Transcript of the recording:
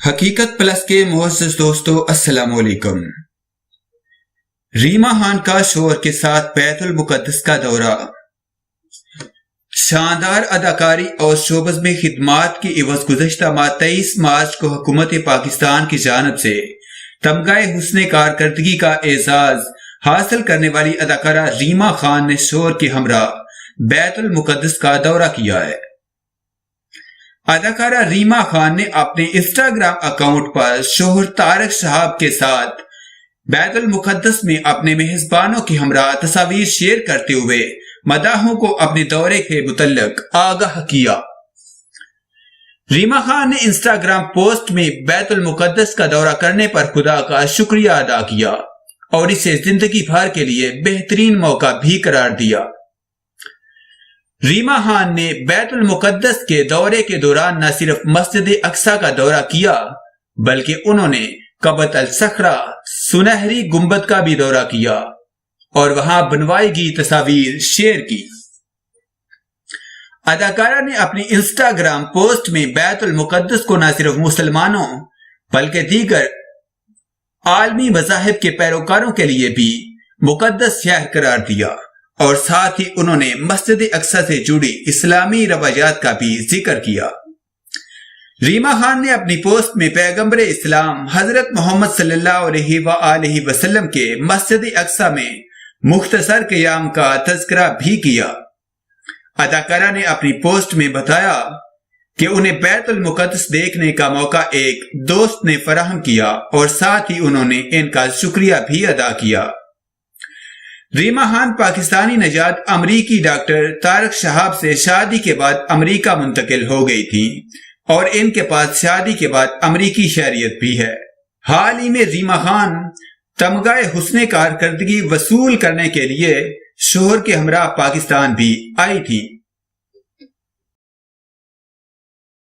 حقیقت پلس کے معزز دوستو السلام علیکم۔ ریما خان کا شوہر کے ساتھ بیت المقدس کا دورہ۔ شاندار اداکاری اور شوبز میں خدمات کی عوض گزشتہ ماہ 23 مارچ کو حکومت پاکستان کی جانب سے تمغہ حسن کارکردگی کا اعزاز حاصل کرنے والی اداکارہ ریما خان نے شوہر کے ہمراہ بیت المقدس کا دورہ کیا ہے۔ اداکارہ ریما خان نے اپنے انسٹاگرام اکاؤنٹ پر شوہر طارق شہاب کے ساتھ بیت المقدس میں اپنے میزبانوں کے ہمراہ تصاویر شیئر کرتے ہوئے مداحوں کو اپنے دورے کے متعلق آگاہ کیا۔ ریما خان نے انسٹاگرام پوسٹ میں بیت المقدس کا دورہ کرنے پر خدا کا شکریہ ادا کیا اور اسے زندگی بھر کے لیے بہترین موقع بھی قرار دیا۔ ریما خان نے بیت المقدس کے دورے کے دوران نہ صرف مسجد اقصی کا دورہ کیا بلکہ انہوں نے قبۃ الصخرہ سنہری گنبد کا بھی دورہ کیا اور وہاں بنوائی گئی تصاویر شیئر کی۔ اداکارہ نے اپنی انسٹاگرام پوسٹ میں بیت المقدس کو نہ صرف مسلمانوں بلکہ دیگر عالمی مذاہب کے پیروکاروں کے لیے بھی مقدس شہر قرار دیا اور ساتھ ہی انہوں نے مسجد اقصی سے جڑی اسلامی روایات کا بھی ذکر کیا۔ ریما خان نے اپنی پوسٹ میں پیغمبر اسلام حضرت محمد صلی اللہ علیہ وآلہ وسلم کے مسجد اقصی میں مختصر قیام کا تذکرہ بھی کیا۔ اداکارہ نے اپنی پوسٹ میں بتایا کہ انہیں بیت المقدس دیکھنے کا موقع ایک دوست نے فراہم کیا اور ساتھ ہی انہوں نے ان کا شکریہ بھی ادا کیا۔ ریما خان پاکستانی نژاد امریکی ڈاکٹر طارق شہاب سے شادی کے بعد امریکہ منتقل ہو گئی تھی اور ان کے پاس شادی کے بعد امریکی شہریت بھی ہے۔ حال ہی میں ریما خان تمغہ حسن کارکردگی وصول کرنے کے لیے شوہر کے ہمراہ پاکستان بھی آئی تھی۔